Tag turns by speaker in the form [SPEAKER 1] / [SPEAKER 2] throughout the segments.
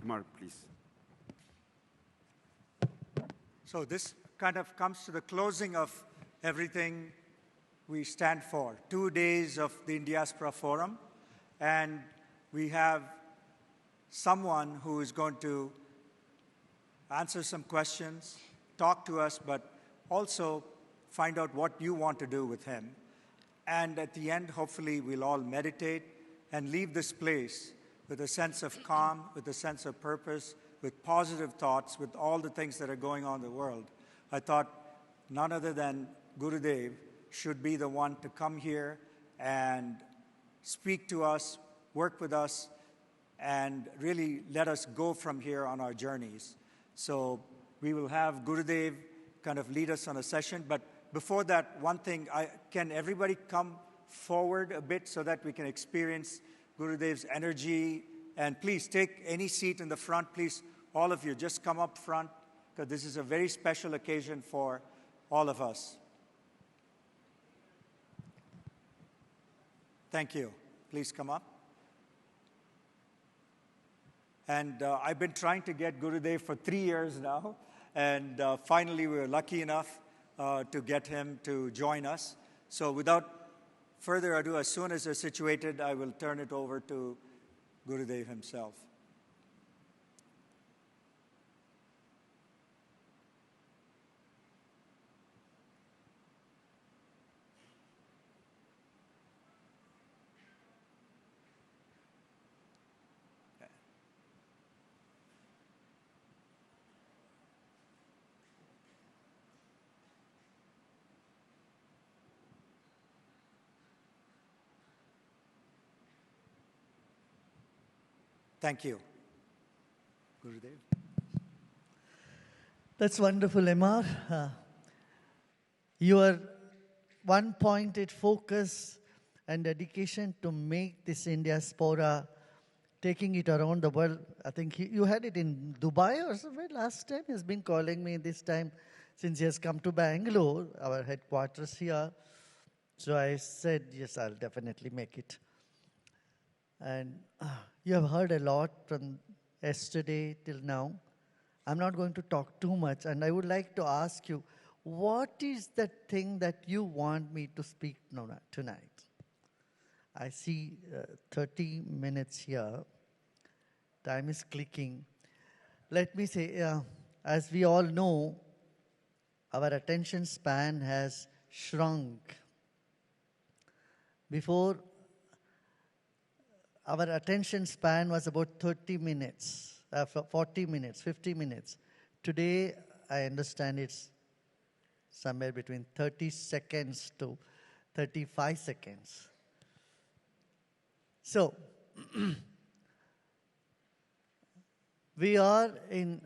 [SPEAKER 1] Kumar, please.
[SPEAKER 2] So this kind of comes to the closing of everything we stand for. 2 days of the Indiaspora Forum, and we have someone who is going to answer some questions, talk to us, but also find out what you want to do with him. And at the end, hopefully, we'll all meditate and leave this place with a sense of calm, with a sense of purpose, with positive thoughts, with all the things that are going on in the world. I thought none other than Gurudev should be the one to come here and speak to us, work with us, and really let us go from here on our journeys. So we will have Gurudev kind of lead us on a session. But before that, one thing, can everybody come forward a bit so that we can experience Gurudev's energy? And please take any seat in the front. Please, all of you, just come up front, because this is a very special occasion for all of us. Thank you. Please come up. And I've been trying to get Gurudev for 3 years now. And finally, we were lucky enough to get him to join us. So without further ado, as soon as they're situated, I will turn it over to Gurudev himself. Thank you. Gurudev.
[SPEAKER 3] That's wonderful, Emar. Your one-pointed focus and dedication to make this Indiaspora, taking it around the world. I think you had it in Dubai or somewhere last time. He's been calling me this time since he has come to Bangalore, our headquarters here. So I said, yes, I'll definitely make it. And you have heard a lot from yesterday till now. I'm not going to talk too much, and I would like to ask you, what is the thing that you want me to speak tonight? I see 30 minutes here. Time is clicking. Let me say, as we all know, our attention span has shrunk. Before, our attention span was about 30 minutes, 40 minutes, 50 minutes. Today, I understand it's somewhere between 30 seconds to 35 seconds. So, we are in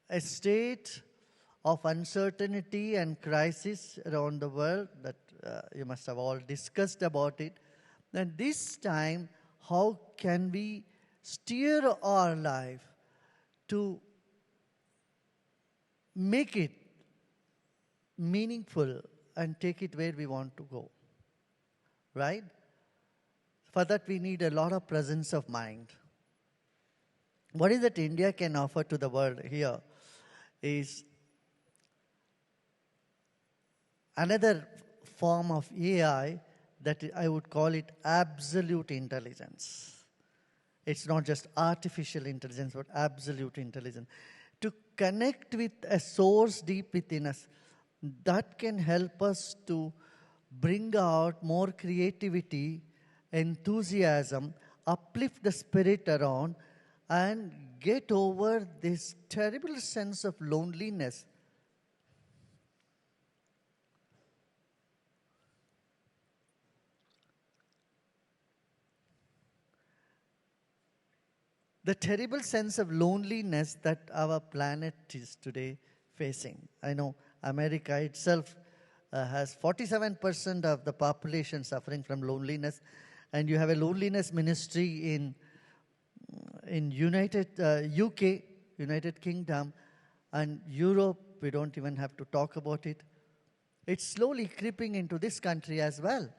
[SPEAKER 3] a state of uncertainty and crisis around the world that you must have all discussed about it. And this time, how can we steer our life to make it meaningful and take it where we want to go, right? For that, we need a lot of presence of mind. What is that India can offer to the world here is another form of AI that I would call it absolute intelligence. It's not just artificial intelligence, but absolute intelligence. To connect with a source deep within us that can help us to bring out more creativity, enthusiasm, uplift the spirit around, and get over this terrible sense of loneliness. The terrible sense of loneliness that our planet is today facing. I know America itself has 47% of the population suffering from loneliness, and you have a loneliness ministry in UK, United Kingdom, and Europe. We don't even have to talk about it. It's slowly creeping into this country as well.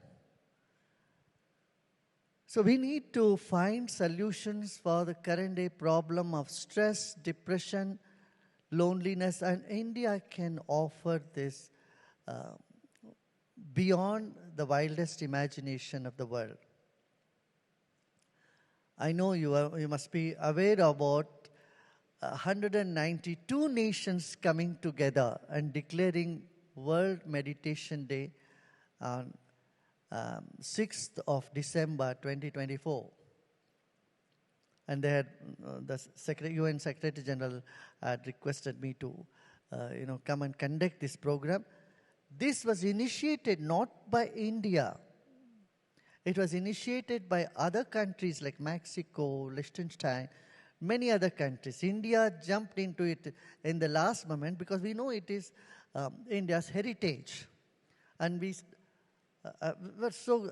[SPEAKER 3] So we need to find solutions for the current day problem of stress, depression, loneliness, and India can offer this beyond the wildest imagination of the world. I know you must be aware about 192 nations coming together and declaring World Meditation Day on 6th of December 2024. And they had, the UN Secretary General had requested me to come and conduct this program. This was initiated not by India. It was initiated by other countries like Mexico, Liechtenstein, many other countries. India jumped into it in the last moment because we know it is India's heritage. And we were so,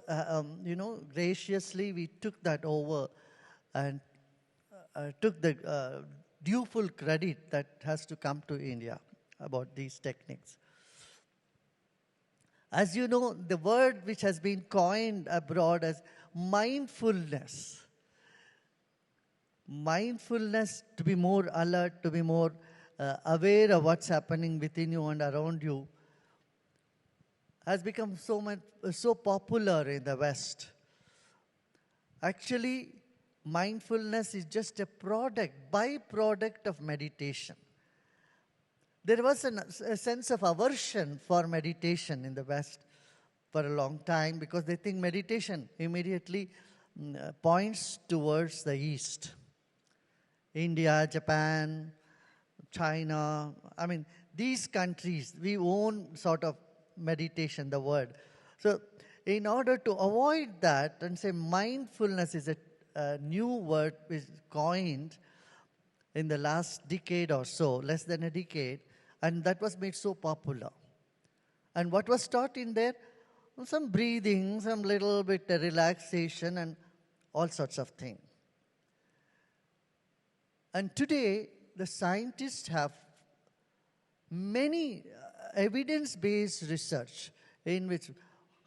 [SPEAKER 3] graciously we took that over and took the due full credit that has to come to India about these techniques. As you know, the word which has been coined abroad as mindfulness. Mindfulness, to be more alert, to be more aware of what's happening within you and around you, has become so popular in the West. Actually, mindfulness is just a byproduct of meditation. There was a sense of aversion for meditation in the West for a long time because they think meditation immediately points towards the East. India, Japan, China, these countries, we own sort of meditation, the word. So in order to avoid that and say mindfulness is a new word which is coined in the last decade or so, less than a decade, and that was made so popular. And what was taught in there? Some breathing, some little bit of relaxation, and all sorts of things. And today, the scientists have many evidence-based research in which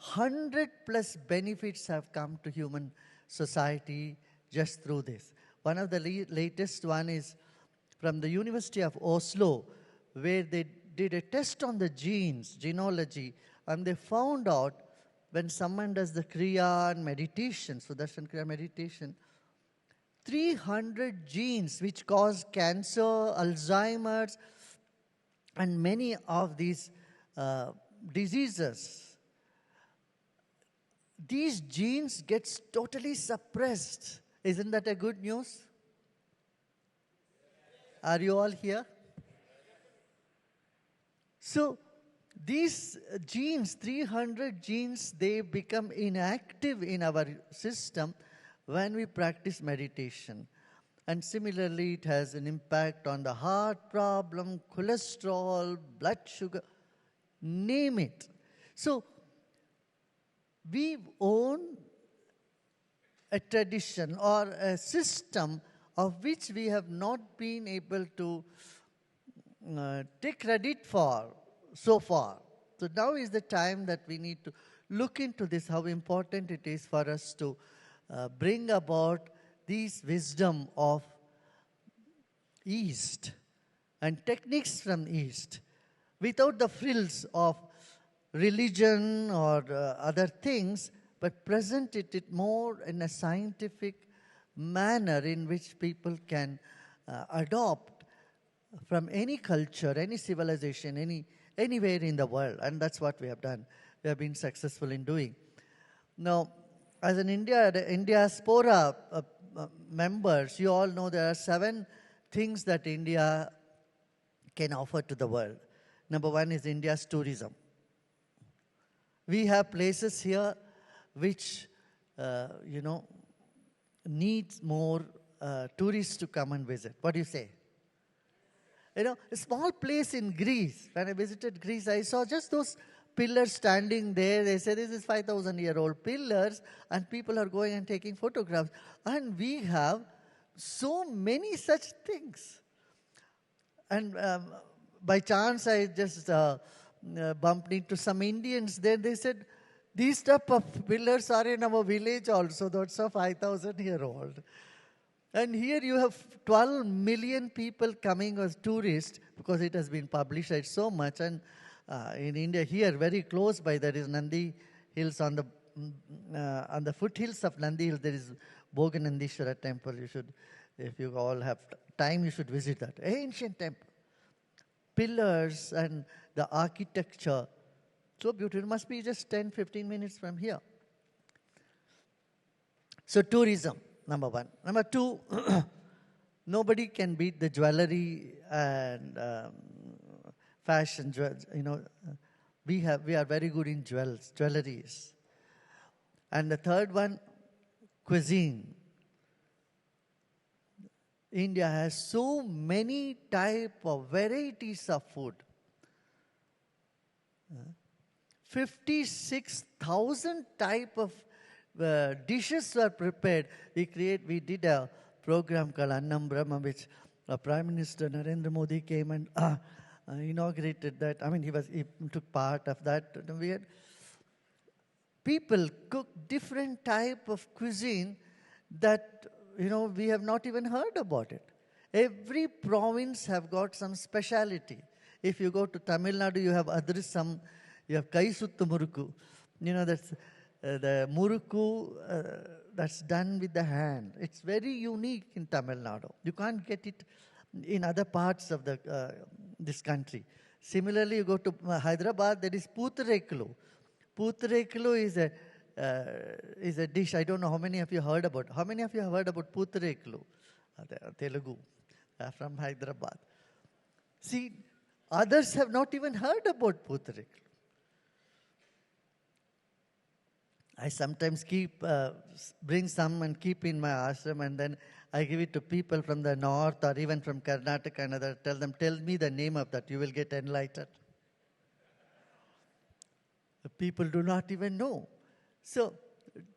[SPEAKER 3] 100 plus benefits have come to human society just through this. One of the latest one is from the University of Oslo, where they did a test on the genes, genealogy, and they found out when someone does the Kriya and meditation, Sudarshan Kriya meditation, 300 genes which cause cancer, Alzheimer's, and many of these diseases, these genes get totally suppressed. Isn't that a good news? Are you all here? So these genes, 300 genes, they become inactive in our system when we practice meditation. And similarly, it has an impact on the heart problem, cholesterol, blood sugar, name it. So we own a tradition or a system of which we have not been able to take credit for so far. So now is the time that we need to look into this, how important it is for us to bring about these wisdom of East and techniques from East without the frills of religion or other things, but present it more in a scientific manner in which people can adopt from any culture, any civilization, anywhere in the world. And that's what we have done. We have been successful in doing. Now, as an Indiaspora members, you all know there are 7 things that India can offer to the world. Number 1 is India's tourism. We have places here which, needs more tourists to come and visit. What do you say? A small place in Greece. When I visited Greece, I saw just those pillars standing there. They said, this is 5,000-year-old pillars, and people are going and taking photographs. And we have so many such things. And by chance, I just bumped into some Indians there. They said, These type of pillars are in our village also. That's a 5,000-year-old. And here you have 12 million people coming as tourists because it has been publicized so much. And in India, here, very close by, there is Nandi Hills on the foothills of Nandi Hills, there is Boganandishwara temple. You should, if you all have time, you should visit that. Ancient temple. Pillars and the architecture. So beautiful. It must be just 10, 15 minutes from here. So tourism, number one. Number two, nobody can beat the jewelry and fashion. We are very good in jewelries. And the third one, cuisine. India has so many type of varieties of food. 56,000 type of dishes were prepared. We did a program called Annam Brahma, which Prime Minister Narendra Modi came and inaugurated that. I mean, he took part of that. We had people cook different type of cuisine that, we have not even heard about it. Every province have got some speciality. If you go to Tamil Nadu, you have adrisam, you have kaisuttu murukku. That's the murukku that's done with the hand. It's very unique in Tamil Nadu. You can't get it in other parts of this country. Similarly, you go to Hyderabad, there is Pootarekulu. Pootarekulu is a dish. I don't know how many of you heard about. How many of you have heard about Pootarekulu? Telugu, from Hyderabad. See, others have not even heard about Pootarekulu. I sometimes bring some and keep in my ashram, and then I give it to people from the north or even from Karnataka and other. Tell me the name of that. You will get enlightened. The people do not even know. So,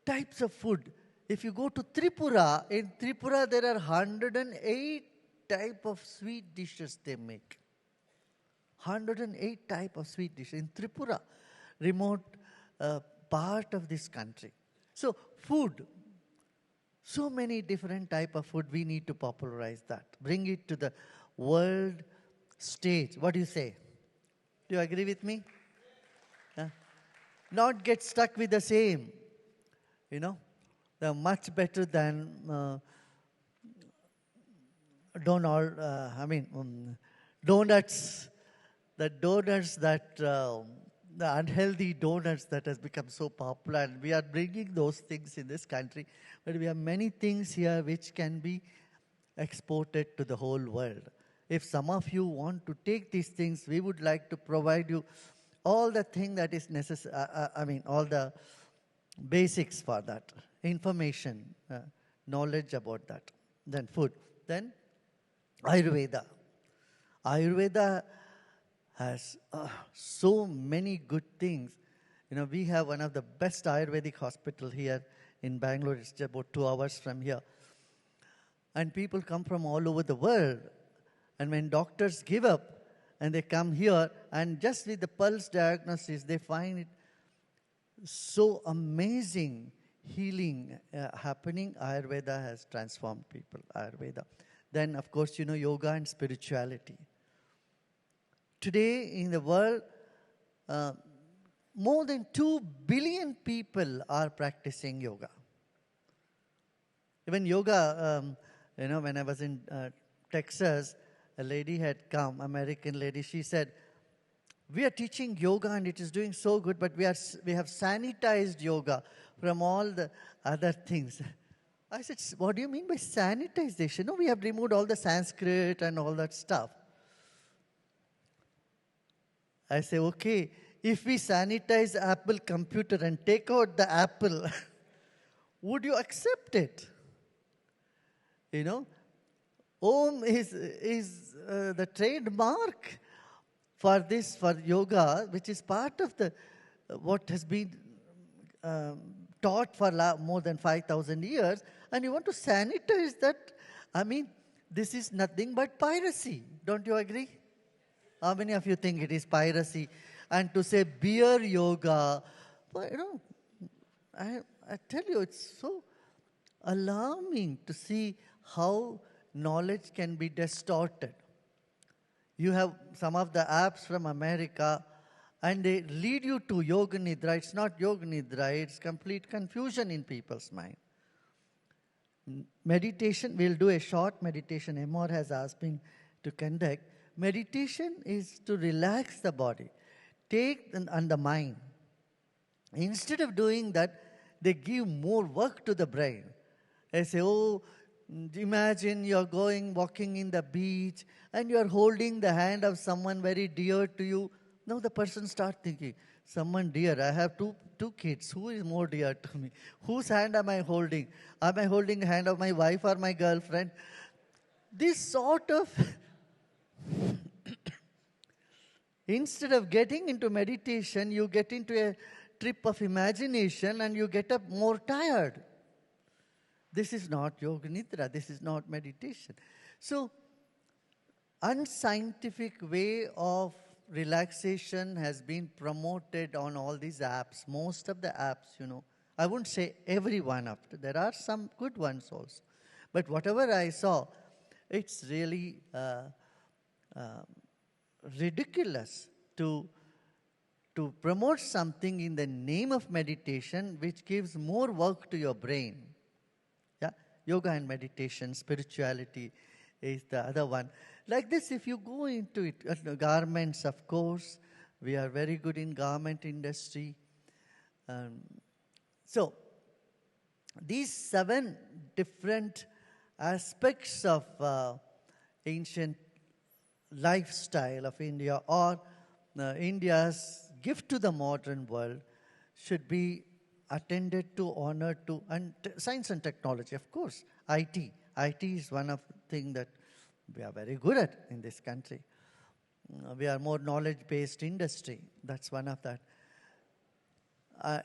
[SPEAKER 3] types of food. If you go to Tripura, in Tripura there are 108 type of sweet dishes they make. 108 type of sweet dishes in Tripura, remote part of this country. So, food. So many different type of food. We need to popularize that. Bring it to the world stage. What do you say? Do you agree with me? Not get stuck with the same. They're much better than donuts. The donuts that, the unhealthy donuts that has become so popular. And we are bringing those things in this country. But we have many things here which can be exported to the whole world. If some of you want to take these things, we would like to provide you all the thing that is necessary, all the basics for that, information, knowledge about that. Then food. Then Ayurveda. Ayurveda has so many good things. We have one of the best Ayurvedic hospital here in Bengaluru. It's just about 2 hours from here. And people come from all over the world. And when doctors give up, and they come here, and just with the pulse diagnosis, they find it so amazing healing happening. Ayurveda has transformed people, Ayurveda. Then, of course, yoga and spirituality. Today in the world, more than 2 billion people are practicing yoga. Even yoga, when I was in Texas, a lady had come, American lady. She said, "We are teaching yoga and it is doing so good, but we have sanitized yoga from all the other things." I said, "What do you mean by sanitization?" "No, we have removed all the Sanskrit and all that stuff." I say, "Okay, if we sanitize Apple computer and take out the Apple, would you accept it?" Om is the trademark for this, for yoga, which is part of what has been taught for more than 5,000 years, and you want to sanitize that. This is nothing but piracy. Don't you agree? How many of you think it is piracy? And to say beer yoga, But, I tell you, it's so alarming to see how knowledge can be distorted. You have some of the apps from America, and they lead you to Yoga Nidra. It's not Yoga Nidra, it's complete confusion in people's mind. Meditation, we'll do a short meditation. Amor has asked me to conduct. Meditation is to relax the body, take and the mind. Instead of doing that, they give more work to the brain. They say, oh, imagine you're walking in the beach, and you're holding the hand of someone very dear to you. Now the person starts thinking, someone dear, I have two kids. Who is more dear to me? Whose hand am I holding? Am I holding the hand of my wife or my girlfriend? This sort of, instead of getting into meditation, you get into a trip of imagination and you get up more tired. This is not Yoga Nidra. This is not meditation. So, unscientific way of relaxation has been promoted on all these apps. Most of the apps, I wouldn't say every one of them. There are some good ones also. But whatever I saw, it's really ridiculous to promote something in the name of meditation which gives more work to your brain. Yeah, yoga and meditation, spirituality is the other one. Like this, if you go into it, garments, of course, we are very good in garment industry. So, these 7 different aspects of ancient lifestyle of India, or India's gift to the modern world, should be attended to, honored to, and science and technology, of course. IT is one of the things that we are very good at in this country. We are more knowledge-based industry. That's one of that.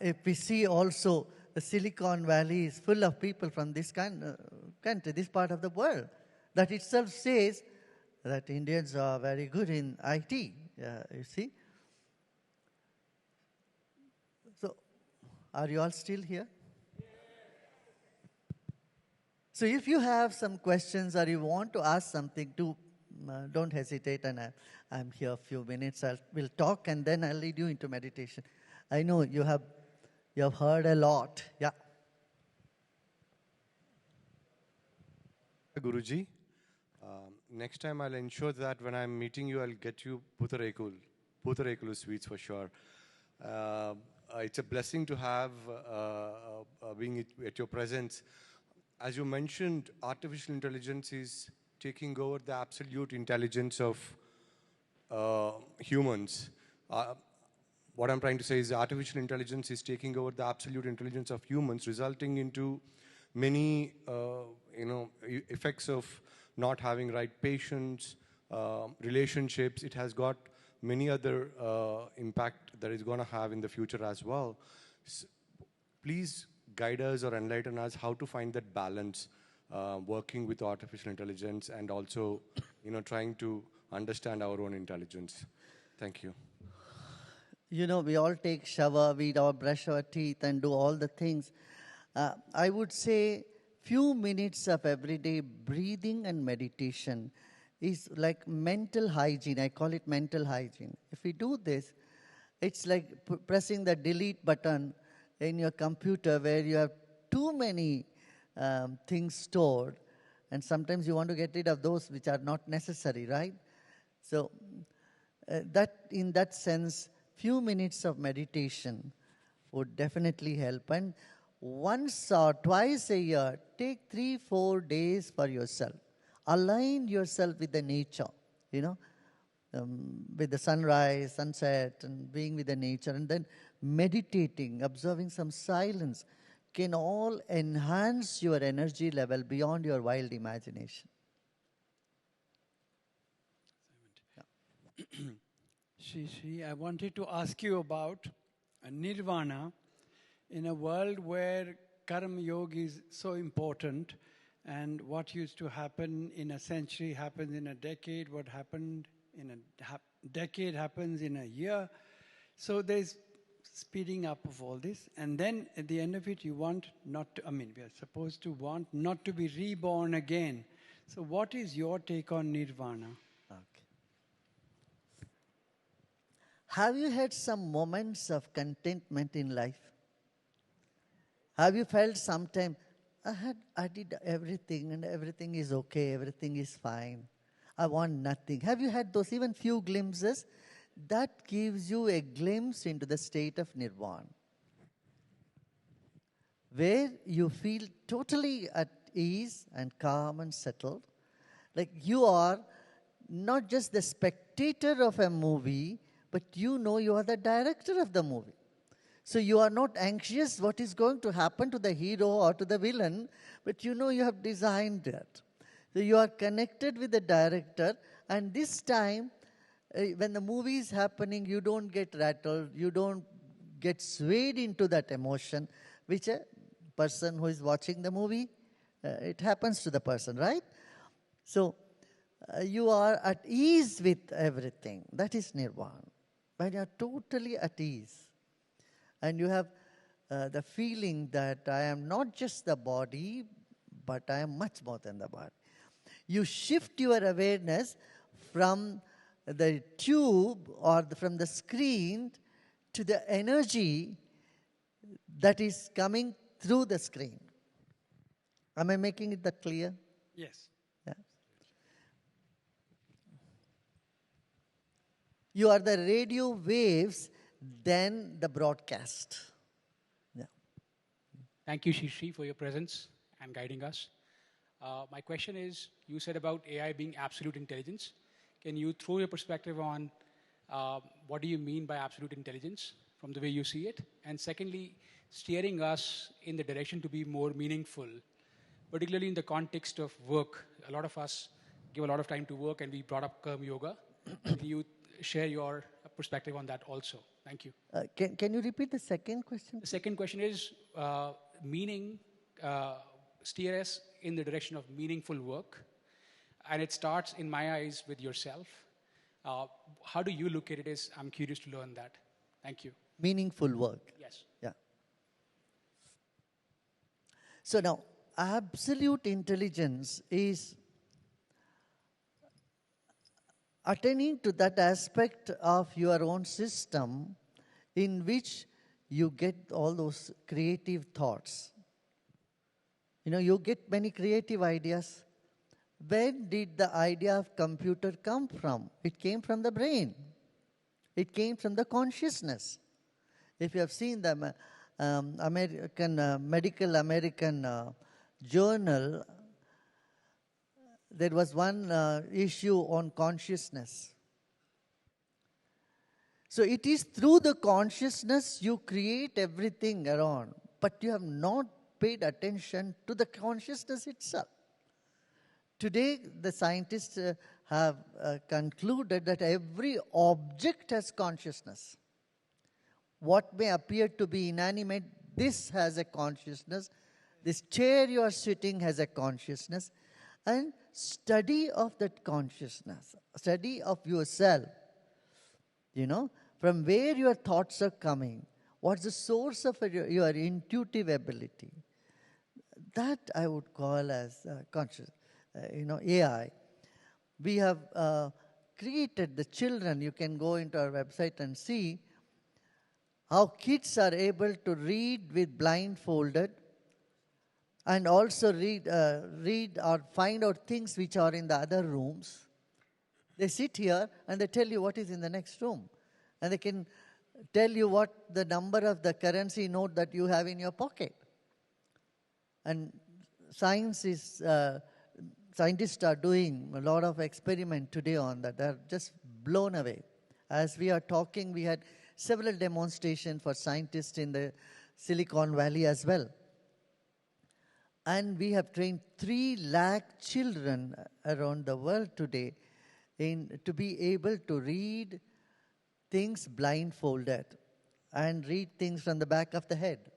[SPEAKER 3] If we see also, the Silicon Valley is full of people from this country, this part of the world. That itself says that Indians are very good in IT, you see. So, are you all still here? So if you have some questions or you want to ask something, don't hesitate, and I'm here a few minutes. We'll talk, and then I'll lead you into meditation. I know you have heard a lot. Yeah.
[SPEAKER 1] Guruji, next time I'll ensure that when I'm meeting you, I'll get you Putharekulu sweets for sure. It's a blessing to have being at your presence. As you mentioned, artificial intelligence is taking over the absolute intelligence of humans. What I'm trying to say is artificial intelligence is taking over the absolute intelligence of humans, resulting into many effects of not having right patience, relationships. It has got many other impact that it's going to have in the future as well. Please guide us or enlighten us how to find that balance, working with artificial intelligence and also, trying to understand our own intelligence. Thank you.
[SPEAKER 3] We all take shower, we all brush our teeth and do all the things. I would say few minutes of everyday breathing and meditation is like mental hygiene. I call it mental hygiene. If we do this, it's like pressing the delete button in your computer where you have too many things stored, and sometimes you want to get rid of those which are not necessary, right? So in that sense, few minutes of meditation would definitely help. And once or twice a year, take 3-4 days for yourself. Align yourself with the nature, with the sunrise, sunset, and being with the nature, and then meditating, observing some silence can all enhance your energy level beyond your wild imagination.
[SPEAKER 4] Shri, I wanted to ask you about nirvana in a world where karma yoga is so important, and what used to happen in a century happens in a decade, what happened in a decade happens in a year. So there's speeding up of all this, and then at the end of it, you want not to, I mean, we are supposed to want not to be reborn again. So what is your take on nirvana?
[SPEAKER 3] Okay. Have you had some moments of contentment in life? Have you felt sometime, I did everything and everything is okay, everything is fine. I want nothing. Have you had those even few glimpses? That gives you a glimpse into the state of nirvana, where you feel totally at ease and calm and settled. Like you are not just the spectator of a movie, but you know you are the director of the movie. So you are not anxious what is going to happen to the hero or to the villain, but you know you have designed it. So you are connected with the director, and this time, when the movie is happening, you don't get rattled, you don't get swayed into that emotion, which a person who is watching the movie, it happens to the person, right? So you are at ease with everything. That is nirvana. When you are totally at ease. And you have the feeling that I am not just the body, but I am much more than the body. You shift your awareness from the tube or from the screen to the energy that is coming through the screen. Am I making it that clear?
[SPEAKER 4] Yes.
[SPEAKER 3] Yeah. You are the radio waves, then the broadcast. Yeah.
[SPEAKER 5] Thank you, Shri, for your presence and guiding us. My question is, you said about AI being absolute intelligence. Can you throw your perspective on what do you mean by absolute intelligence from the way you see it? And secondly, steering us in the direction to be more meaningful, particularly in the context of work. A lot of us give a lot of time to work, and we brought up Karma Yoga. Can you share your perspective on that also? Thank you.
[SPEAKER 3] Can you repeat the second question?
[SPEAKER 5] The second question is steer us in the direction of meaningful work. And it starts, in my eyes, with yourself. How do you look at it? I'm curious to learn that. Thank you.
[SPEAKER 3] Meaningful work.
[SPEAKER 5] Yes.
[SPEAKER 3] Yeah. So now, absolute intelligence is attaining to that aspect of your own system in which you get all those creative thoughts. You know, you get many creative ideas. When did the idea of computer come from? It came from the brain. It came from the consciousness. If you have seen the Medical American Journal, there was one issue on consciousness. So it is through the consciousness you create everything around, but you have not paid attention to the consciousness itself. Today, the scientists have concluded that every object has consciousness. What may appear to be inanimate, this has a consciousness. This chair you are sitting has a consciousness. And study of that consciousness, study of yourself, you know, from where your thoughts are coming, what's the source of your intuitive ability. That I would call as conscious, AI. We have created the children. You can go into our website and see how kids are able to read with blindfolded and also read or find out things which are in the other rooms. They sit here and they tell you what is in the next room. And they can tell you what the number of the currency note that you have in your pocket. And scientists are doing a lot of experiment today on that. They're just blown away. As we are talking, we had several demonstrations for scientists in the Silicon Valley as well. And we have trained 3 lakh children around the world today to be able to read things blindfolded and read things from the back of the head.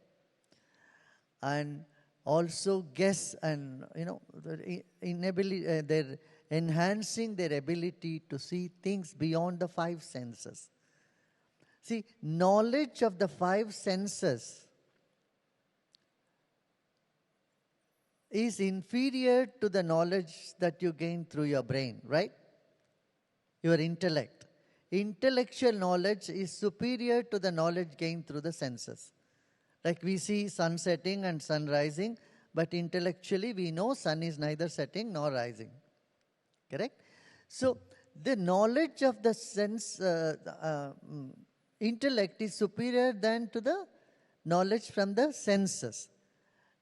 [SPEAKER 3] And also guess and, they're enhancing their ability to see things beyond the 5 senses. See, knowledge of the five senses is inferior to the knowledge that you gain through your brain, right? Your intellect. Intellectual knowledge is superior to the knowledge gained through the senses. Like we see sun setting and sun rising, but intellectually we know sun is neither setting nor rising. Correct? So the knowledge of the intellect is superior than to the knowledge from the senses.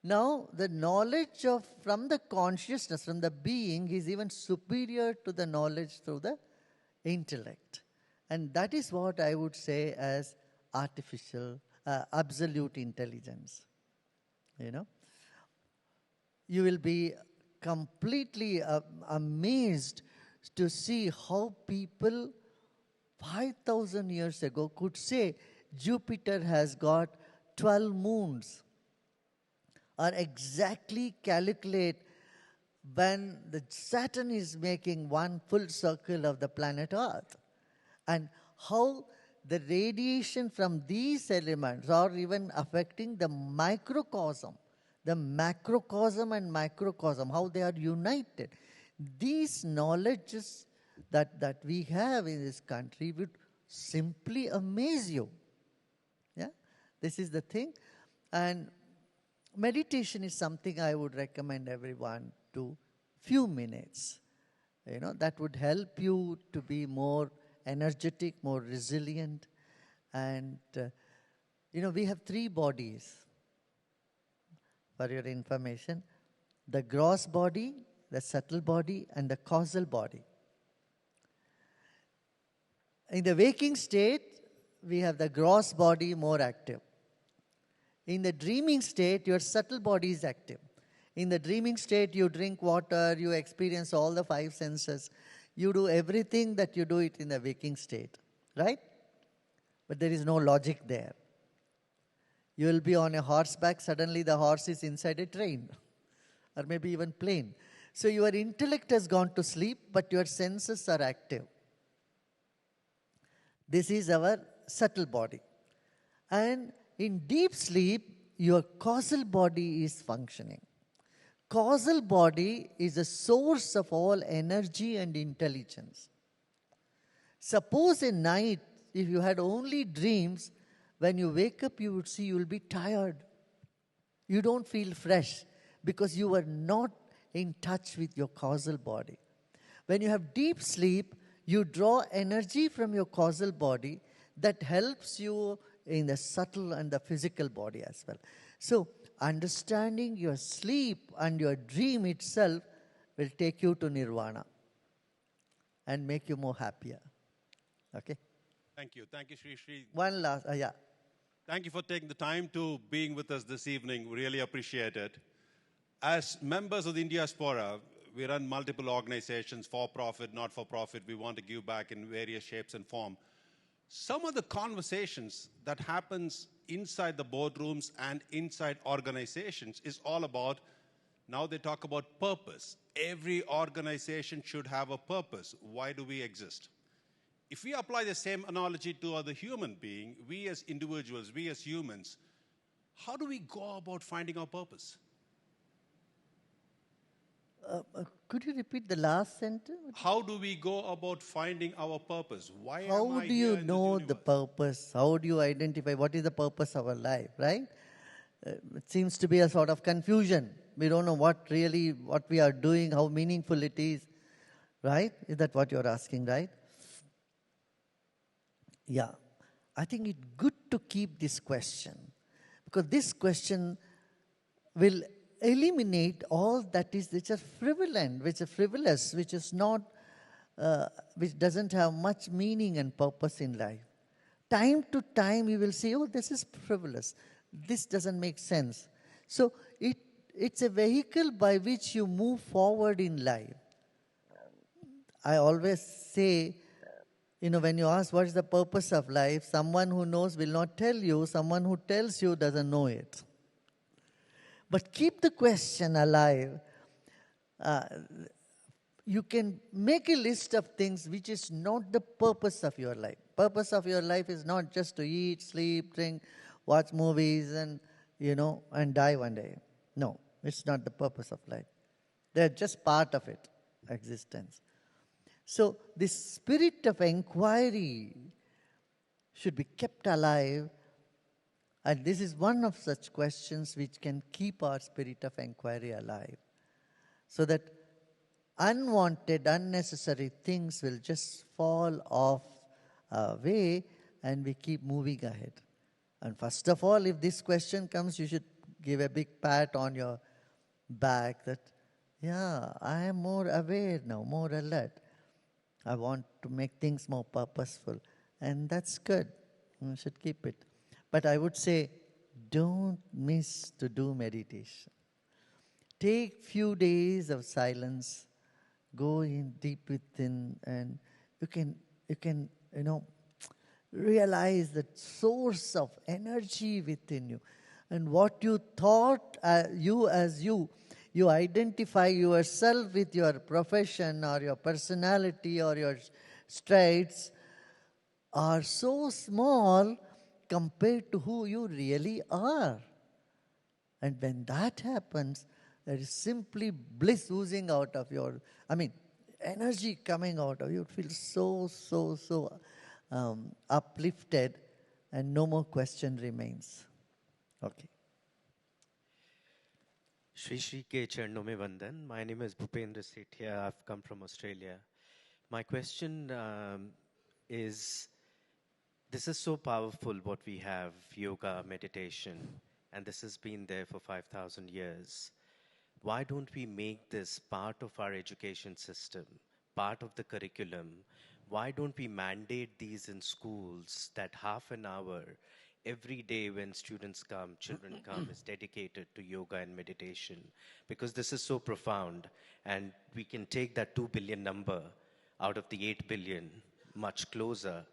[SPEAKER 3] Now, the knowledge from the consciousness, from the being, is even superior to the knowledge through the intellect. And that is what I would say as absolute intelligence. You know? You will be completely amazed to see how people 5,000 years ago could say Jupiter has got 12 moons, or exactly calculate when the Saturn is making one full circle of the planet Earth, and how the radiation from these elements are even affecting the microcosm, the macrocosm and microcosm, how they are united. These knowledges that we have in this country would simply amaze you. Yeah, this is the thing. And meditation is something I would recommend everyone to few minutes. You know, that would help you to be more energetic, more resilient. And, we have three bodies, for your information: the gross body, the subtle body, and the causal body. In the waking state, we have the gross body more active. In the dreaming state, your subtle body is active. In the dreaming state, you drink water, you experience all the five senses. You do everything that you do it in the waking state, right? But there is no logic there. You will be on a horseback, suddenly the horse is inside a train, or maybe even plane. So your intellect has gone to sleep, but your senses are active. This is our subtle body. And in deep sleep, your causal body is functioning. Causal body is a source of all energy and intelligence. Suppose a night, if you had only dreams, when you wake up, you would see you will be tired. You don't feel fresh because you were not in touch with your causal body. When you have deep sleep, you draw energy from your causal body that helps you in the subtle and the physical body as well. So, understanding your sleep and your dream itself will take you to nirvana and make you more happier. Okay?
[SPEAKER 6] Thank you. Thank you, Sri.
[SPEAKER 3] One last, yeah.
[SPEAKER 6] Thank you for taking the time to being with us this evening. We really appreciate it. As members of the Indiaspora, we run multiple organizations, for-profit, not-for-profit. We want to give back in various shapes and form. Some of the conversations that happens inside the boardrooms and inside organizations is all about, now they talk about purpose. Every organization should have a purpose. Why do we exist? If we apply the same analogy to other human being, we as individuals, we as humans, how do we go about finding our purpose?
[SPEAKER 3] Could you repeat the last sentence?
[SPEAKER 6] How do we go about finding our purpose? Why
[SPEAKER 3] How
[SPEAKER 6] am I
[SPEAKER 3] do
[SPEAKER 6] here
[SPEAKER 3] you
[SPEAKER 6] in
[SPEAKER 3] know
[SPEAKER 6] this
[SPEAKER 3] the purpose? How do you identify what is the purpose of our life, right? It seems to be a sort of confusion. We don't know what we are doing, how meaningful it is, right? Is that what you're asking, right? Yeah. I think it's good to keep this question, because this question will eliminate all that is which are frivolous, which is not, which doesn't have much meaning and purpose in life. Time to time, we will say, "Oh, this is frivolous. This doesn't make sense." So it's a vehicle by which you move forward in life. I always say, when you ask what is the purpose of life, someone who knows will not tell you. Someone who tells you doesn't know it. But keep the question alive. You can make a list of things which is not the purpose of your life. purpose of your life is not just to eat, sleep, drink, watch movies, and, and die one day. No, it's not the purpose of life. They're just part of it, existence. So this spirit of inquiry should be kept alive, and this is one of such questions which can keep our spirit of inquiry alive, so that unwanted, unnecessary things will just fall off our way and we keep moving ahead. And first of all, if this question comes, you should give a big pat on your back that, yeah, I am more aware now, more alert. I want to make things more purposeful. And that's good. You should keep it. But I would say, don't miss to do meditation. Take few days of silence. Go in deep within, and you can realize the source of energy within you. And what you thought you identify yourself with your profession or your personality or your traits are so small compared to who you really are. And when that happens, there is simply bliss oozing out of energy coming out of you. You feel so uplifted, and no more question remains. Okay.
[SPEAKER 7] Shri Shri Ke Charno Mein Vandan. My name is Bhupendra Sethia. I've come from Australia. My question is, this is so powerful what we have, yoga, meditation, and this has been there for 5,000 years. Why don't we make this part of our education system, part of the curriculum? Why don't we mandate these in schools, that half an hour every day when students come, children come, is dedicated to yoga and meditation? Because this is so profound, and we can take that 2 billion number out of the 8 billion much closer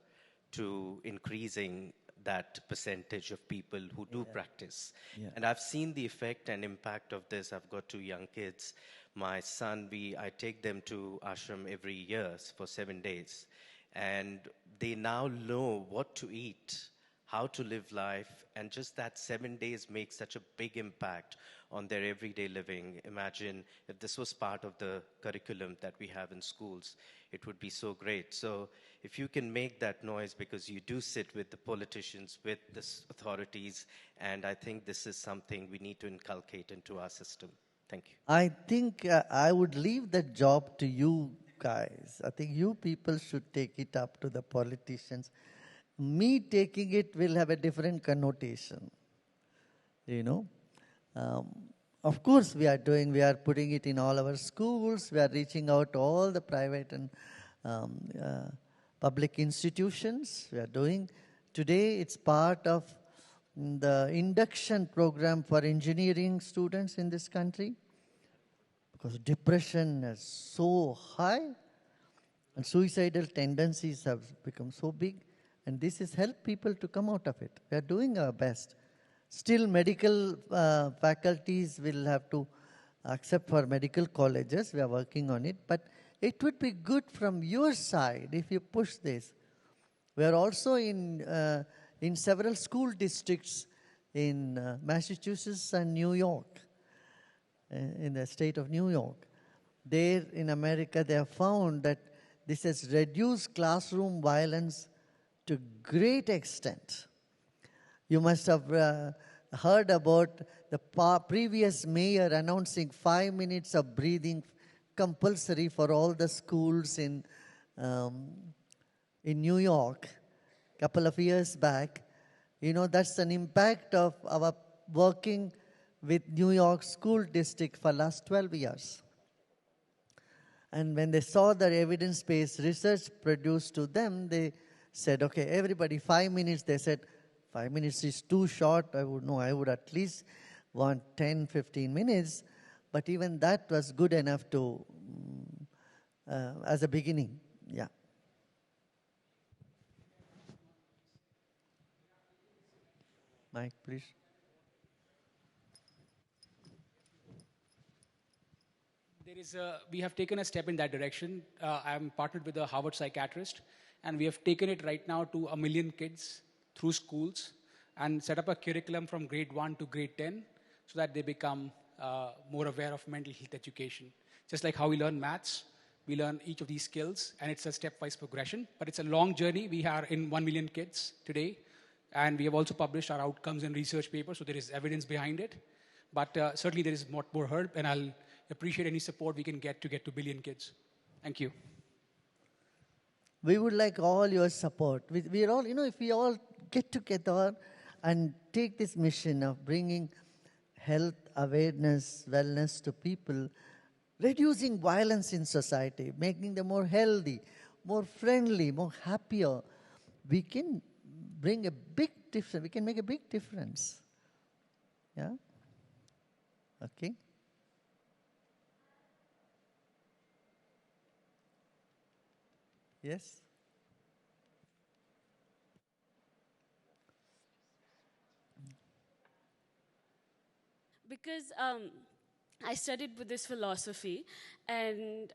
[SPEAKER 7] to increasing that percentage of people who do practice. Yeah. And I've seen the effect and impact of this. I've got 2 young kids. My son, I take them to ashram every year for 7 days. And they now know what to eat, how to live life, and just that 7 days makes such a big impact on their everyday living. Imagine if this was part of the curriculum that we have in schools, it would be so great. So if you can make that noise, because you do sit with the politicians, with the authorities, and I think this is something we need to inculcate into our system. Thank you.
[SPEAKER 3] I think I would leave that job to you guys. I think you people should take it up to the politicians. Me taking it will have a different connotation. Of course we are putting it in all our schools. We are reaching out to all the private and public institutions. We are doing. Today it's part of the induction program for engineering students in this country, because depression is so high and suicidal tendencies have become so big. And this has helped people to come out of it. We are doing our best. Still, medical faculties will have to accept for medical colleges. We are working on it. But it would be good from your side if you push this. We are also in several school districts in Massachusetts and New York, in the state of New York. There in America, they have found that this has reduced classroom violence to great extent. You must have heard about the previous mayor announcing 5 minutes of breathing compulsory for all the schools in New York a couple of years back. That's an impact of our working with New York School District for last 12 years. And when they saw the evidence-based research produced to them, they said, okay, everybody 5 minutes. They said, 5 minutes is too short. I would at least want 10, 15 minutes. But even that was good enough to, as a beginning. Yeah. Mike, please.
[SPEAKER 5] We have taken a step in that direction. I'm partnered with a Harvard psychiatrist, And we have taken it right now to 1 million kids through schools and set up a curriculum from grade 1 to grade 10 so that they become more aware of mental health education. Just like how we learn maths, we learn each of these skills, and it's a stepwise progression. But it's a long journey. We are in 1 million kids today, and we have also published our outcomes and research papers, so there is evidence behind it. But certainly there is more help, and I'll appreciate any support we can get to billion kids. Thank you.
[SPEAKER 3] We would like all your support. We are all, if we all get together and take this mission of bringing health, awareness, wellness to people, reducing violence in society, making them more healthy, more friendly, more happier, we can bring a big difference. We can make a big difference. Yeah? Okay? Yes?
[SPEAKER 8] Because I studied Buddhist philosophy, and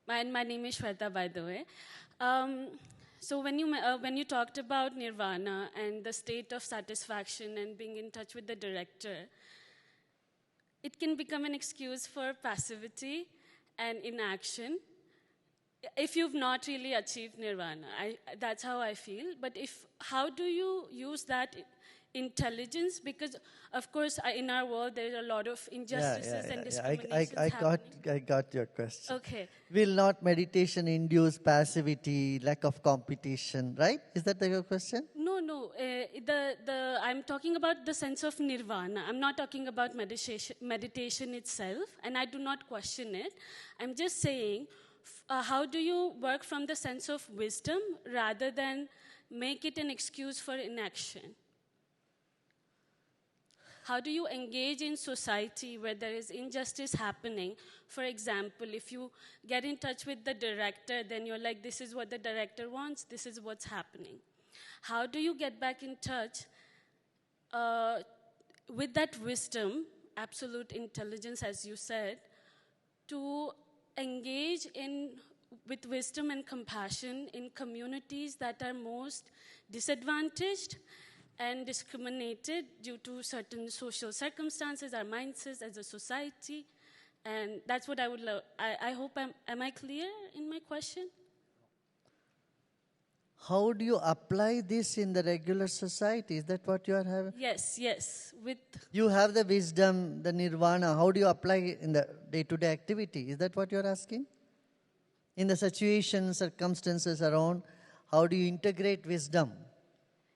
[SPEAKER 8] my name is Shweta, by the way. So when you talked about nirvana and the state of satisfaction and being in touch with the director, it can become an excuse for passivity and inaction if you've not really achieved nirvana. That's how I feel. But how do you use that intelligence? Because, of course, in our world, there are a lot of injustices and discriminations
[SPEAKER 3] I got your question.
[SPEAKER 8] Okay.
[SPEAKER 3] Will not meditation induce passivity, lack of competition, right? Is that your question?
[SPEAKER 8] No. I'm talking about the sense of nirvana. I'm not talking about meditation itself, and I do not question it. I'm just saying, how do you work from the sense of wisdom rather than make it an excuse for inaction? How do you engage in society where there is injustice happening? For example, if you get in touch with the director, then you're like, this is what the director wants, this is what's happening. How do you get back in touch with that wisdom, absolute intelligence, as you said, to engage with wisdom and compassion in communities that are most disadvantaged and discriminated due to certain social circumstances, our mindsets as a society? And that's what I would love. I hope am I clear in my question?
[SPEAKER 3] How do you apply this in the regular society? Is that what you are having?
[SPEAKER 8] Yes.
[SPEAKER 3] You have the wisdom, the nirvana. How do you apply it in the day-to-day activity? Is that what you're asking? In the situations, circumstances around, how do you integrate wisdom?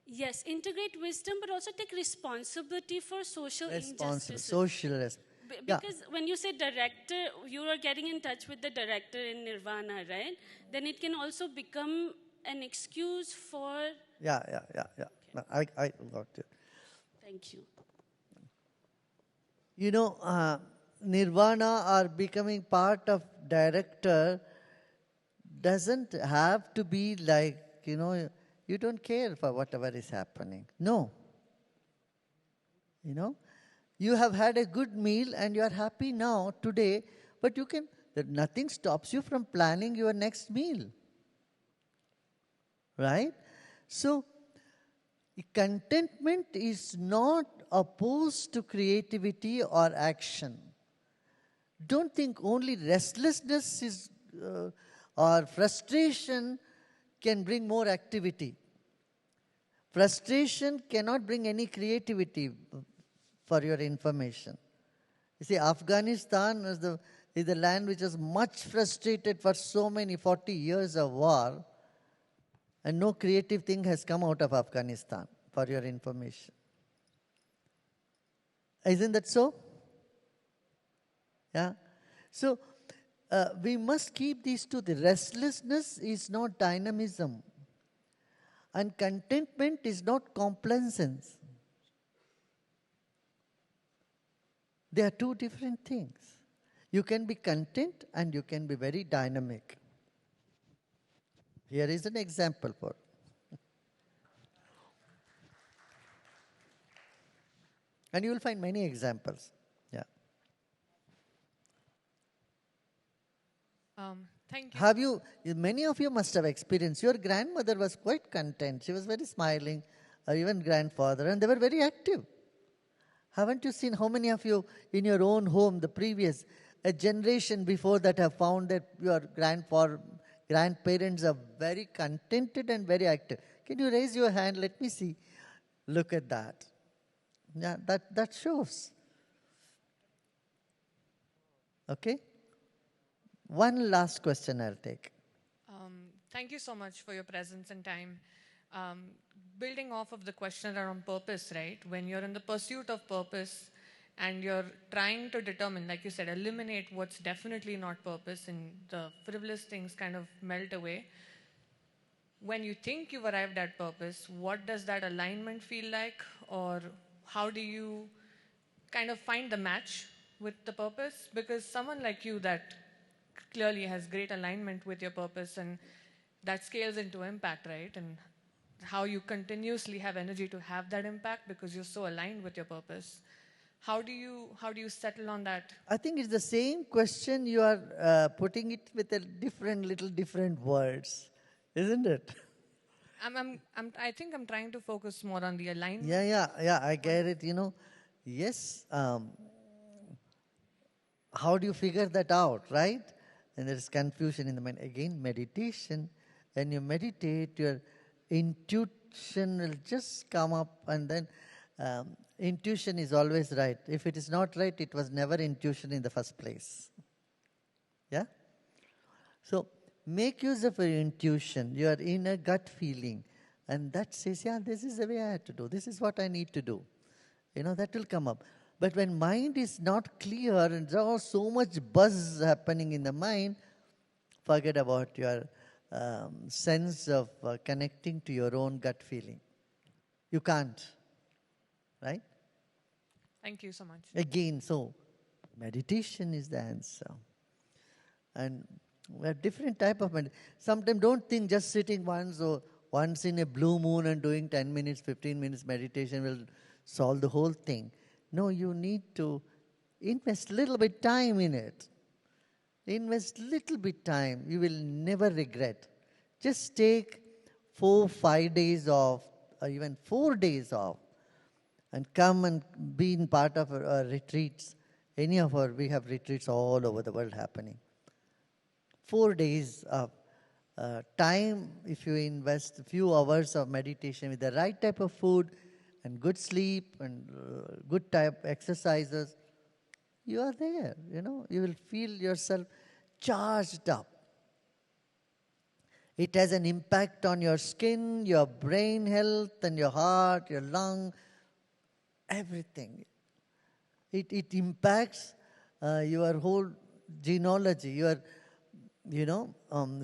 [SPEAKER 8] Yes, integrate wisdom, but also take responsibility for social injustices. Because when you say director, you are getting in touch with the director in nirvana, right? Then it can also become an excuse for...
[SPEAKER 3] Yeah. Okay. I got it.
[SPEAKER 8] Thank you.
[SPEAKER 3] Nirvana or becoming part of director doesn't have to be like, you don't care for whatever is happening. No. You have had a good meal and you are happy now, today, but nothing stops you from planning your next meal. Right? So, contentment is not opposed to creativity or action. Don't think only restlessness or frustration can bring more activity. Frustration cannot bring any creativity, for your information. You see, Afghanistan is the land which was much frustrated for so many 40 years of war, and no creative thing has come out of Afghanistan, for your information. Isn't that so? Yeah. So, we must keep these two. The restlessness is not dynamism. And contentment is not complacence. They are two different things. You can be content and you can be very dynamic. Here is an example for it. And you will find many examples. Yeah.
[SPEAKER 9] Thank you.
[SPEAKER 3] Have you, many of you must have experienced, your grandmother was quite content. She was very smiling, or even grandfather, and they were very active. Haven't you seen how many of you in your own home, the previous, a generation before that have found that your grandparents are very contented and very active? Can you raise your hand? Let me see. Look at that. Yeah, that shows. Okay? One last question I'll take.
[SPEAKER 9] Thank you so much for your presence and time. Building off of the question around purpose, right? When you're in the pursuit of purpose and you're trying to determine, like you said, eliminate what's definitely not purpose and the frivolous things kind of melt away. When you think you've arrived at purpose, what does that alignment feel like? Or how do you kind of find the match with the purpose? Because someone like you that clearly has great alignment with your purpose and that scales into impact, right? And how you continuously have energy to have that impact because you're so aligned with your purpose. How do you settle on that?
[SPEAKER 3] I think it's the same question, you are putting it with a different words, isn't it?
[SPEAKER 9] I think I'm trying to focus more on the alignment.
[SPEAKER 3] Yeah, I get it, Yes. How do you figure that out, right? And there is confusion in the mind. Again, meditation. When you meditate, your intuition will just come up, and then intuition is always right. If it is not right, it was never intuition in the first place. Yeah? So, make use of your intuition, your inner gut feeling, and that says, yeah, this is the way I have to do. This is what I need to do. That will come up. But when mind is not clear and there's so much buzz happening in the mind, forget about your sense of connecting to your own gut feeling. You can't. Right?
[SPEAKER 9] Thank you so much.
[SPEAKER 3] Again, so meditation is the answer. And we have different type of meditation. Sometimes don't think just sitting once in a blue moon and doing 10 minutes, 15 minutes meditation will solve the whole thing. No, you need to invest a little bit time in it. Invest little bit time. You will never regret. Just take 4-5 days off, or even 4 days off, and come and be in part of our retreats. We have retreats all over the world happening. 4 days of time, if you invest a few hours of meditation with the right type of food and good sleep and good type exercises, you are there, You will feel yourself charged up. It has an impact on your skin, your brain health, and your heart, your lung, everything. It impacts your whole genealogy, your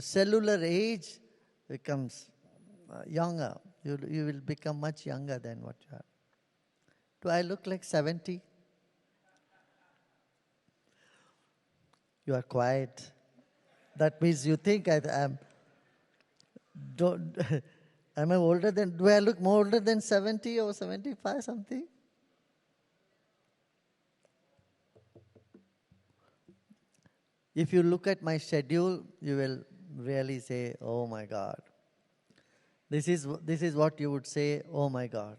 [SPEAKER 3] cellular age becomes younger. You will become much younger than what you are. Do I look like 70? You are quiet. That means you think I am. Am I older than? Do I look more older than 70 or 75 something? If you look at my schedule, you will really say, "Oh my God." This is what you would say, "Oh my God."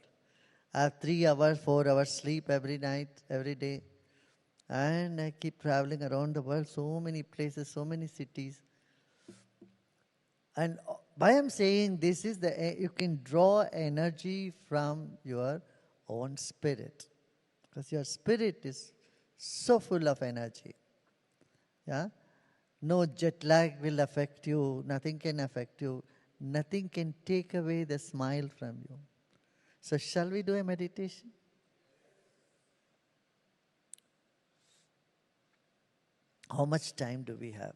[SPEAKER 3] I have 3 hours, 4 hours sleep every night, every day. And I keep traveling around the world, so many places, so many cities. And why I'm saying this is you can draw energy from your own spirit. Because your spirit is so full of energy. Yeah? No jet lag will affect you. Nothing can affect you. Nothing can take away the smile from you. So shall we do a meditation? How much time do we have?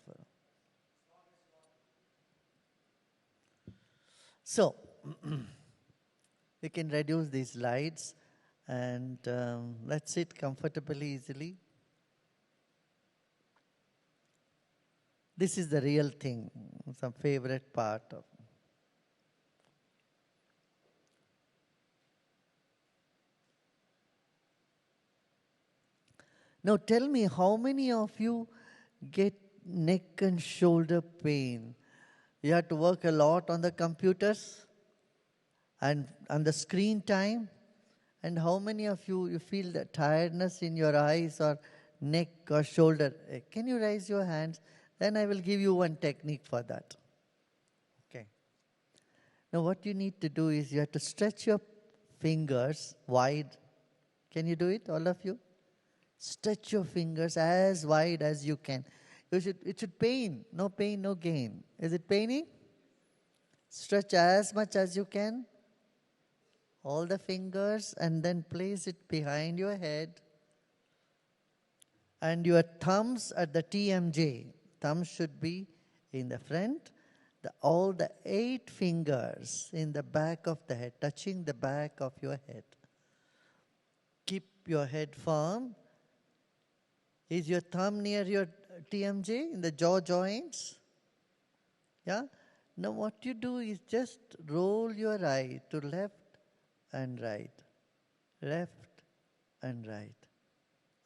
[SPEAKER 3] So, we can reduce these lights and let's sit comfortably, easily. This is the real thing, some favorite part of. Now tell me, how many of you get neck and shoulder pain. You have to work a lot on the computers and on the screen time. And how many of you feel the tiredness in your eyes or neck or shoulder? Can you raise your hands? Then I will give you one technique for that. Okay. Now what you need to do is you have to stretch your fingers wide. Can you do it, all of you? Stretch your fingers as wide as you can. It should pain. No pain, no gain. Is it paining? Stretch as much as you can. All the fingers, and then place it behind your head. And your thumbs at the TMJ. Thumbs should be in the front. All the 8 fingers in the back of the head, touching the back of your head. Keep your head firm. Is your thumb near your TMJ in the jaw joints? Yeah? Now what you do is just roll your eye to left and right, left and right,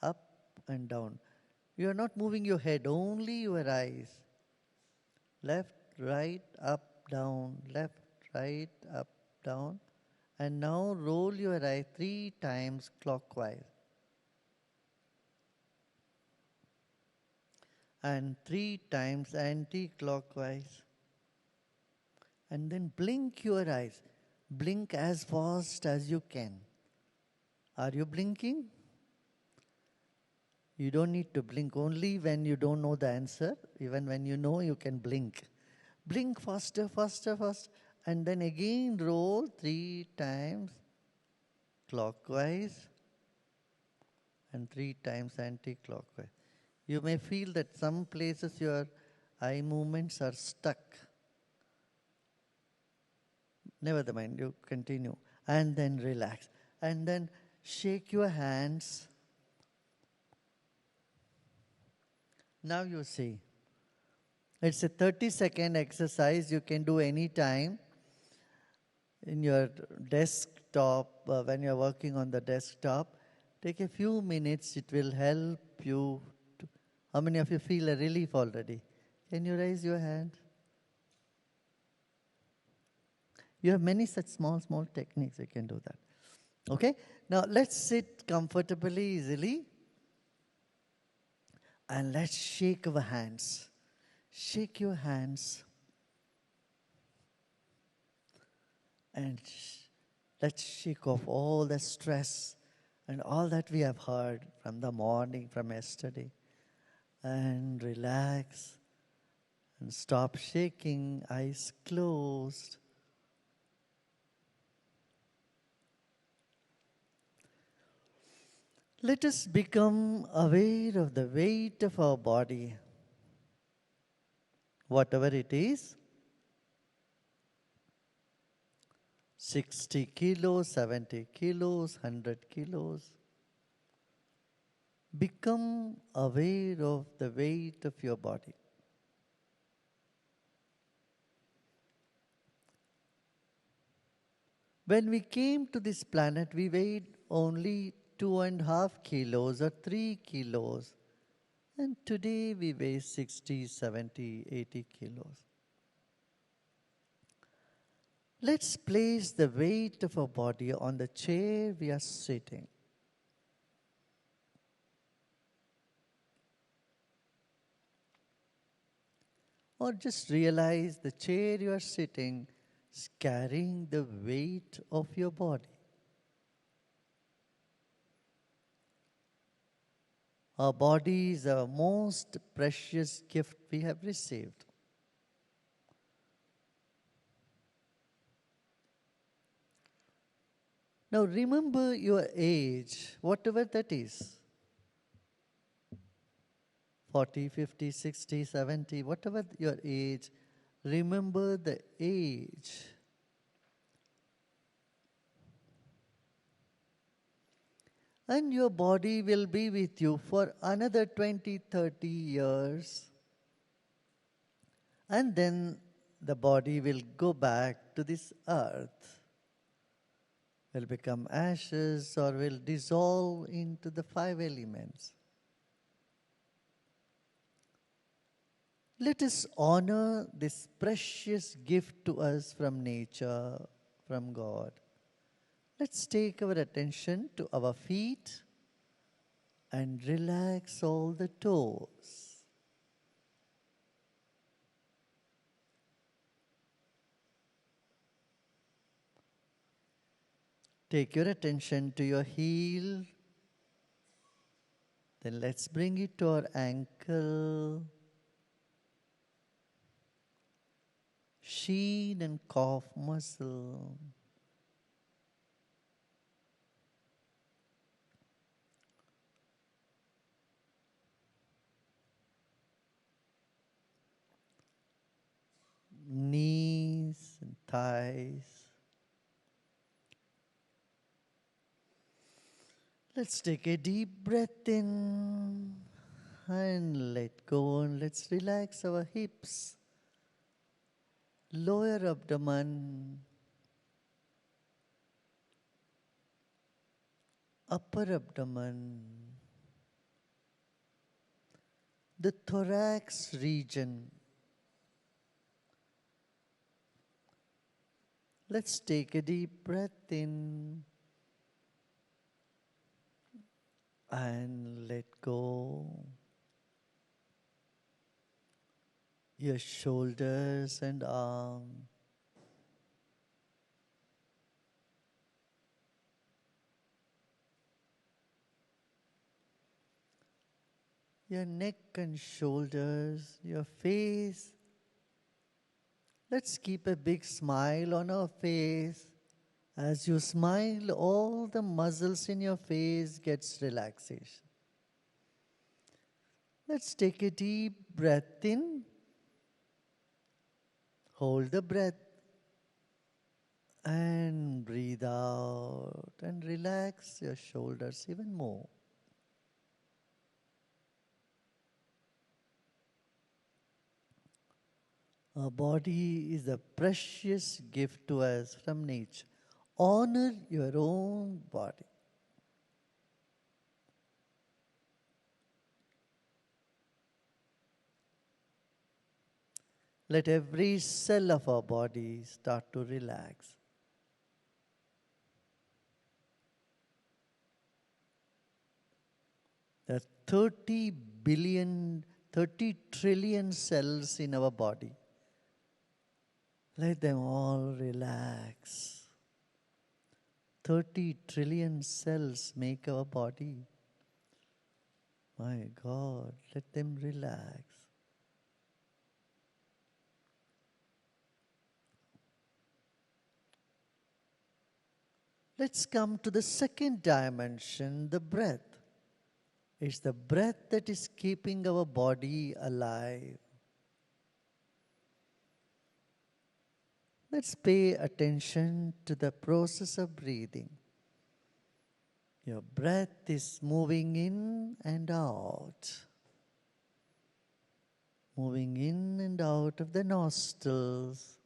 [SPEAKER 3] up and down. You are not moving your head, only your eyes. Left, right, up, down, left, right, up, down. And now roll your eye 3 times clockwise. And 3 times anti-clockwise. And then blink your eyes. Blink as fast as you can. Are you blinking? You don't need to blink only when you don't know the answer. Even when you know, you can blink. Blink faster, faster, faster. And then again roll 3 times clockwise and 3 times anti-clockwise. You may feel that some places your eye movements are stuck. Never mind, you continue. And then relax. And then shake your hands. Now you see. It's a 30-second exercise you can do any time in your desktop, when you're working on the desktop. Take a few minutes, it will help you. How many of you feel a relief already? Can you raise your hand? You have many such small techniques, you can do that. Okay? Now let's sit comfortably, easily. And let's shake our hands. Shake your hands. And let's shake off all the stress and all that we have heard from the morning, from yesterday. And relax. And stop shaking, eyes closed. Let us become aware of the weight of our body, whatever it is, 60 kilos, 70 kilos, 100 kilos. Become aware of the weight of your body. When we came to this planet, we weighed only 2.5 kilos or 3 kilos. And today we weigh 60, 70, 80 kilos. Let's place the weight of our body on the chair we are sitting. Or just realize the chair you are sitting is carrying the weight of your body. Our body is our most precious gift we have received. Now remember your age, whatever that is. 40, 50, 60, 70, whatever your age, remember the age. And your body will be with you for another 20, 30 years. And then the body will go back to this earth. Will become ashes or will dissolve into the 5 elements. Let us honor this precious gift to us from nature, from God. Let's take our attention to our feet and relax all the toes. Take your attention to your heel. Then let's bring it to our ankle. Shin and calf muscle. Knees and thighs. Let's take a deep breath in and let go, and let's relax our hips, lower abdomen, upper abdomen, the thorax region. Let's take a deep breath in and let go. Your shoulders and arms. Your neck and shoulders, your face. Let's keep a big smile on our face. As you smile, all the muscles in your face gets relaxation. Let's take a deep breath in. Hold the breath and breathe out and relax your shoulders even more. Our body is a precious gift to us from nature. Honor your own body. Let every cell of our body start to relax. There are 30 trillion cells in our body. Let them all relax. 30 trillion cells make our body. My God, let them relax. Let's come to the second dimension, the breath. It's the breath that is keeping our body alive. Let's pay attention to the process of breathing. Your breath is moving in and out. Moving in and out of the nostrils,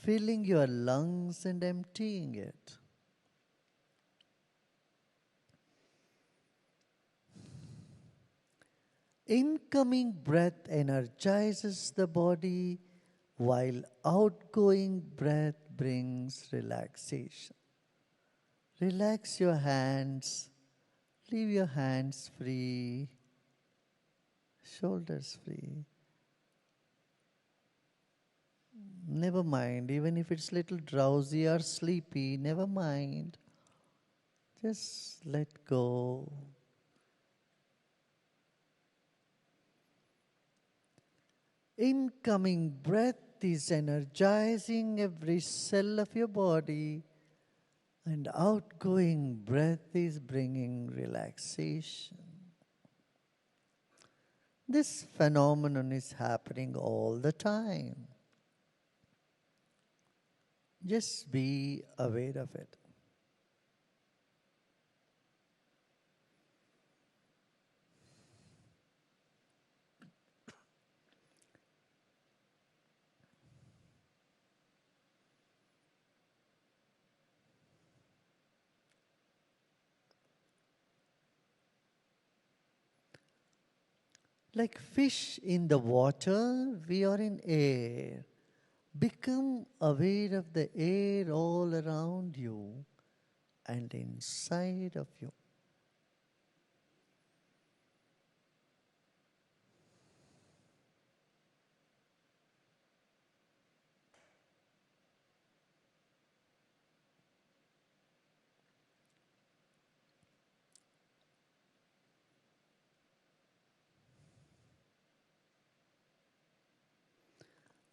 [SPEAKER 3] filling your lungs and emptying it. Incoming breath energizes the body, while outgoing breath brings relaxation. Relax your hands, leave your hands free, shoulders free. Never mind, even if it's a little drowsy or sleepy, never mind. Just let go. Incoming breath is energizing every cell of your body, and outgoing breath is bringing relaxation. This phenomenon is happening all the time. Just be aware of it. Like fish in the water, we are in air. Become aware of the air all around you and inside of you.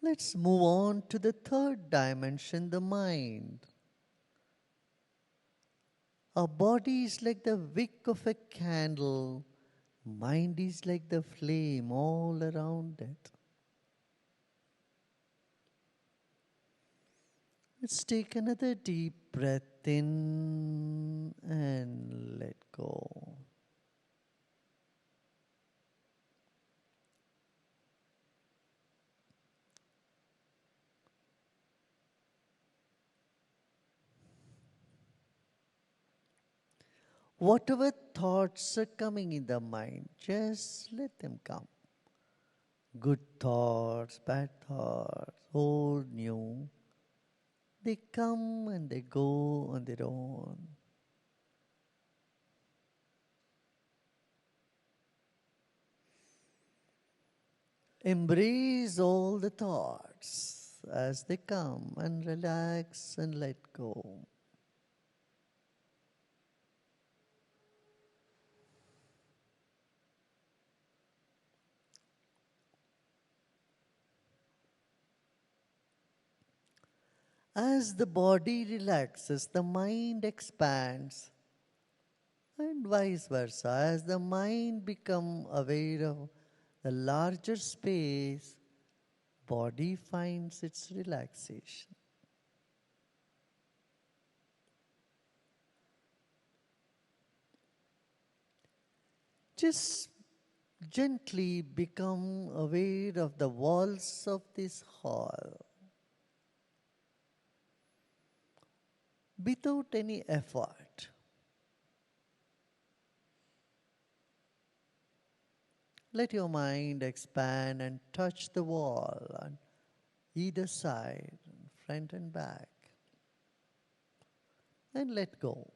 [SPEAKER 3] Let's move on to the third dimension, the mind. Our body is like the wick of a candle. Mind is like the flame all around it. Let's take another deep breath in and let go. Whatever thoughts are coming in the mind, just let them come. Good thoughts, bad thoughts, old, new. They come and they go on their own. Embrace all the thoughts as they come and relax and let go. As the body relaxes, the mind expands, and vice versa. As the mind becomes aware of the larger space, body finds its relaxation. Just gently become aware of the walls of this hall without any effort. Let your mind expand and touch the wall on either side, front and back, and let go.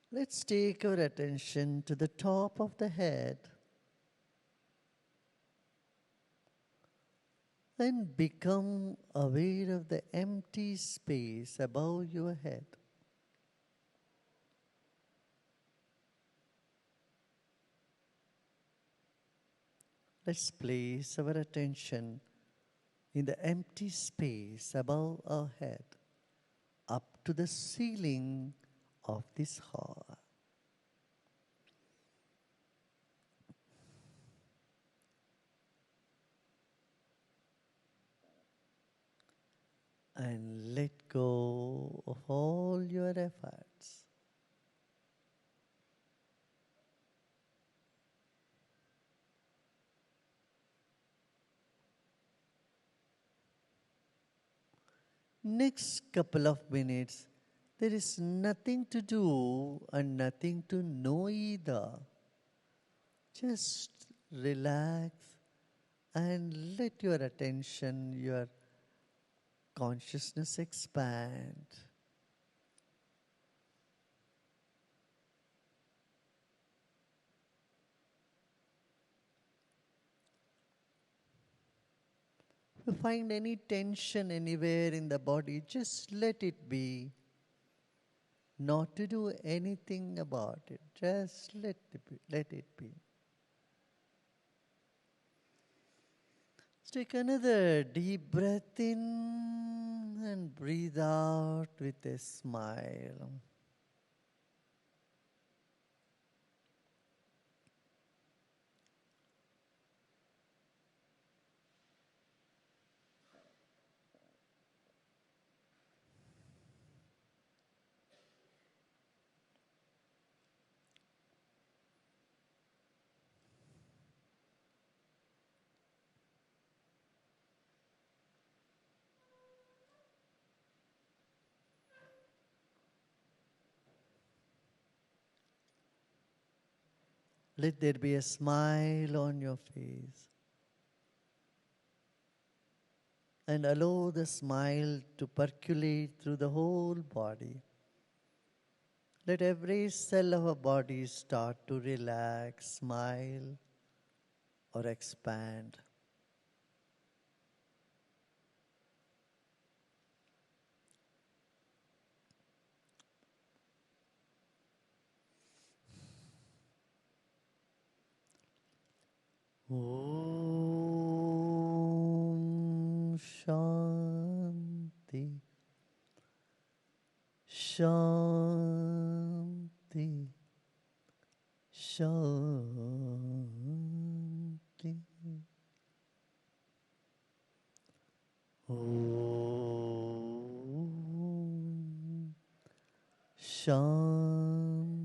[SPEAKER 3] Let's take our attention to the top of the head and become aware of the empty space above your head. Let's place our attention in the empty space above our head, up to the ceiling of this hall. And let go of all your efforts. Next couple of minutes, there is nothing to do and nothing to know either. Just relax and let your attention, your consciousness expand. If you find any tension anywhere in the body, just let it be. Not to do anything about it. Just let it be. Let's take another deep breath in and breathe out with a smile. Let there be a smile on your face. And allow the smile to percolate through the whole body. Let every cell of our body start to relax, smile, or expand. Om Shanti. Shanti, Shanti. Om Shanti,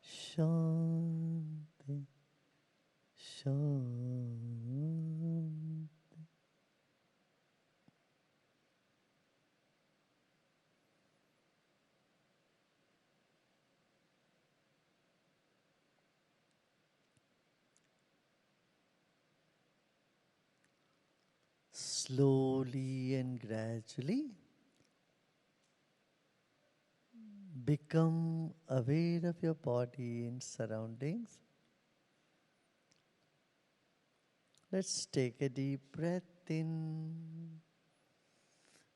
[SPEAKER 3] Shanti, Shanti. Slowly and gradually become aware of your body and surroundings. Let's take a deep breath in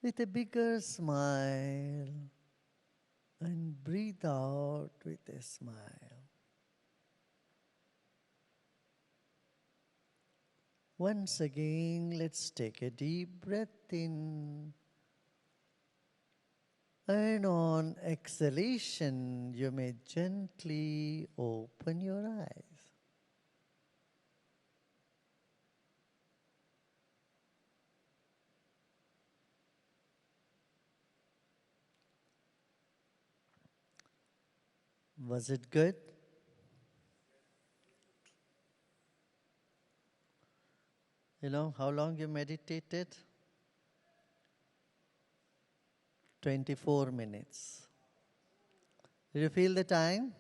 [SPEAKER 3] with a bigger smile and breathe out with a smile. Once again, let's take a deep breath in. And on exhalation, you may gently open your eyes. Was it good? You know how long you meditated? 24 minutes. Did you feel the time?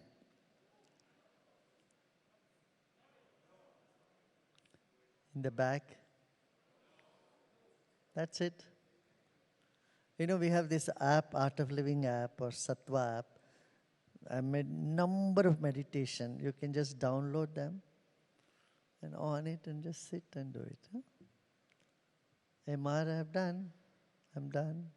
[SPEAKER 3] In the back? That's it. You know, we have this app, Art of Living app or Sattva app. I made number of meditation. You can just download them and on it and just sit and do it. Huh? MR, I'm done.